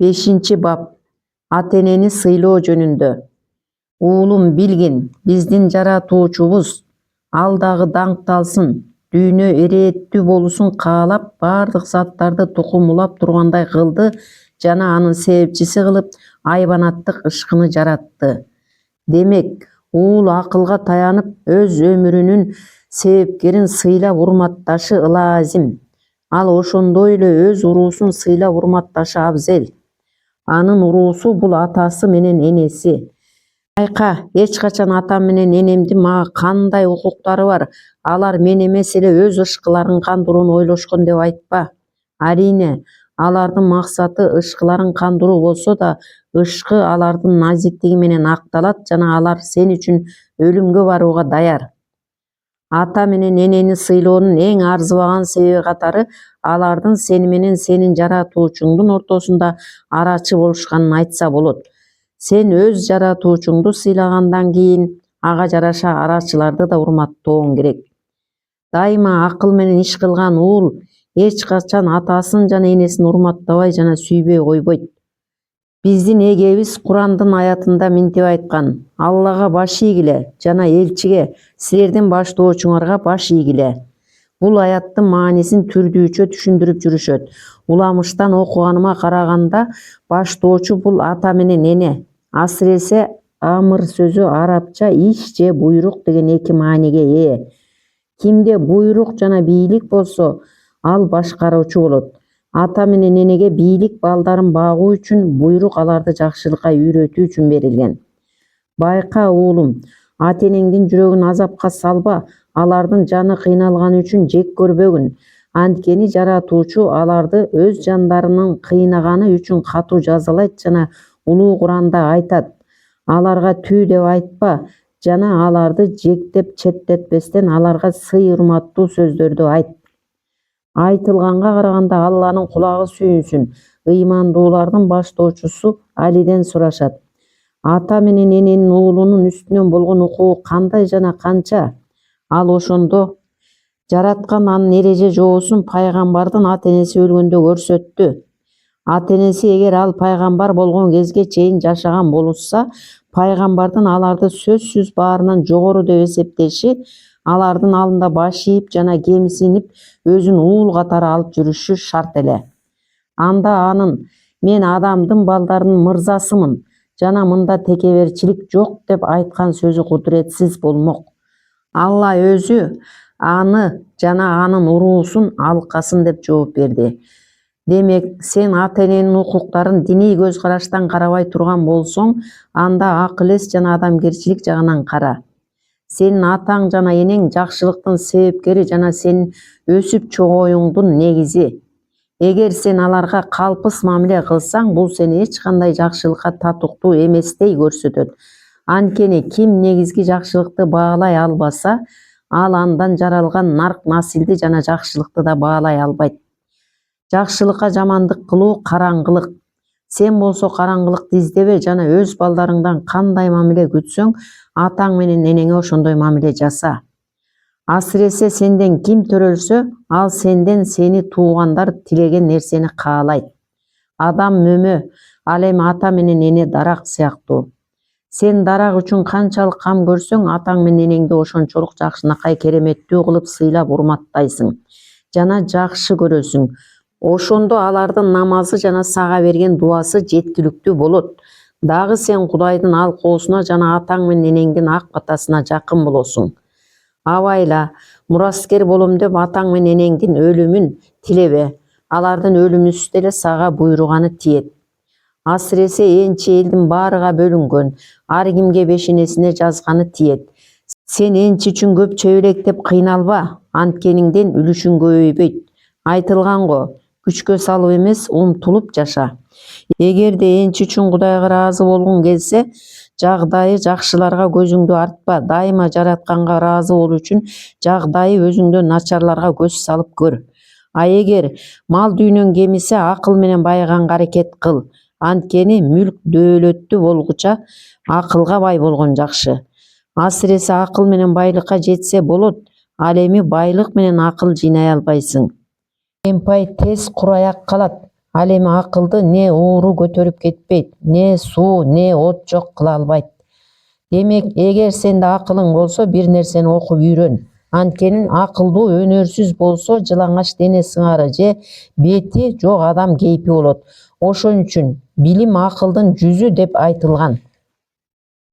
5. bab Ата-энени сыйлоо жөнүндө. Уулум билгин, биздин жаратуучубуз ал дагы даңкталсын, дүйнө эрээттүү болушун каалап, бардык заттарды тукумулап тургандай кылды жана анын себепчиси кылып айбанаттык ышкыны жаратты. Демек, уул акылга таянып, өз өмүрүнүн себепкерин сыйлап урматташы ылаазим. Ал ошондой эле өз уруусун сыйлап урматташы абзел. Анын уруусу бул атасы менен энеси. Байка, эч качан атам менен энемдин мага кандай укуктары бар, алар мен эмес эле өз ышкыларын кандырууну ойлошкон деп айтпа. Арийне, алардын максаты ышкыларын кандыруу болсо да, ышкы алардын назиктиги менен акталат жана алар сен үчүн өлүмгө барууга даяр. Ата менен энени сыйлоонун эң арзыбаган себеби катары алардын сени менен сенин жаратуучуңдун ортосунда арачы болушканын айтса болот. Сен өз жаратуучуңду сыйлагандан кийин ага жараша арачыларды да урматтооң керек. Дайыма акыл менен иш кылган уул эч качан атасын жана энесин урматтабай жана сүйбөй койбойт. Биздин эгебиз Курандын аятында минтип айткан: Аллага баш ийгиле жана элчиге, силердин баштоочуңарга баш ийгиле. Бул аяттын маанисин түрдүүчө түшүндүрүп жүрүшөт. Уламыштан окуганыма караганда, баштоочу бул ата менен эне. Асыресе амыр сөзү арабча иш же буйрук деген эки мааниге ээ. Кимде буйрук жана бийлик болсо, ал башкаруучу болот. Ата менен энеге бийлик балдарын багуу үчүн, буйрук аларды жакшылыкка үйрөтүү үчүн берилген. Байка уулум, ата-энеңдин жүрөгүн азапка салба, алардын жаны кыйналганы үчүн жек көрбөгүн. Анткени жаратуучу аларды өз жандарынын кыйнаганы үчүн катуу жазалайт жана улуу Куранда айтат: аларга түү деп айтпа жана аларды жектеп четтетпестен аларга сый урматтуу сөздөрдү айт. Айтылганга караганда Алланын кулагы сүйүнсүн. Ыймандуулардын баштоочусу Алиден сурашат: ата менен эненин уулунун үстүнөн болгон укугу кандай жана канча? Ал ошондо жараткан анын эреже жоосун пайгамбардын ата-энеси өлгөндө көрсөттү. Ата-энеси эгер ал пайгамбар болгон кезге чейин жашаган болушса, пайгамбардын аларды сөзсүз баарынан жогору деп эсептеши, алардын алдында баш ийип жана кемсинип өзүн уул катары алып жүрүшү шарт эле. Анда анын «Мен адамдын балдарынын мырзасымын жана мында текеберчилик жок» деп айткан сөзү кудуретсиз болмок. Алла өзү аны жана анын уруусун алкасын деп жооп берди. Демек, сен ата-эненин укуктарын диний көз караштан карабай турган болсоң, анда акыл эс жана адамгерчилик жагынан кара. Сенин атаң жана энең жакшылыктын себепкери жана сенин өсүп чогууңдун негизи. Эгер сен аларга калпыс мамиле кылсаң, бул сени эч кандай жакшылыкка татыктуу эместей көрсөтөт. Анткени ким негизги жакшылыкты баалай албаса, ал андан жаралган нарк насилди жана жакшылыкты да баалай албайт. Жакшылыкка жамандык кылуу караңгылык. Сен болсо караңгылыкты издебе жана өз балдарыңдан кандай мамиле күтсөң, атаң менен энеңе ошондой мамиле жаса. Асыресе сенден ким төрөлсө, ал сенден сени туугандар тилеген нерсени каалайт. Адам мөмө, ал эми ата менен эне дарак сыяктуу. Сен дарак үчүн канчалык кам көрсөң, атаң менен энеңди ошончолук жакшынакай кереметтүү кылып сыйлап урматтайсың жана жакшы көрөсүң. Ошондо алардын намазы жана сага берген дуасы жеткиликтүү болот. Дагы сен Кудайдын алкоосуна жана атаң менен энеңдин ак батасына жакын болосуң. Абайла, мураскер болом деп атаң менен энеңдин өлүмүн тилебе. Алардын өлүмүсү деле сага буйруганы тиет. Асыресе энчи элдин баарыга бөлүнгөн, ар кимге бешенесине жазганы тиет. Сен энчи үчүн көп чөбөлектеп кыйналба, анткениңден үлүшүң көбөйбөйт. Айтылган го, күчкө салып эмес, умтулуп жаша. Эгерде энчи үчүн Кудайга ыраазы болгуң келсе, жагдайы жакшыларга көзүңдү артпа. Дайыма жаратканга ыраазы болуу үчүн жагдайы өзүңдөн начарларга көз салып көр. А эгер мал дүйнөң кемисе, акыл менен байыганга аракет кыл. Анткени мүлк дөөлөттүү болгуча акылга бай болгон жакшы. Асыресе акыл менен байлыкка жетсе болот, ал эми байлык менен акыл жыйнай албайсың. Эмпай тез кураяк калат. Ал эми акылды не ууру көтөрүп кетпейт, не суу, не от жок кыла албайт. Демек, эгер сенде акылың болсо, бир нерсени окуп үйрөн. Анткени акылдуу өнөрсүз болсо, жылаңач дене сыңары же бети жок адам кейпи болот. Ошон үчүн билим акылдын жүзү деп айтылган.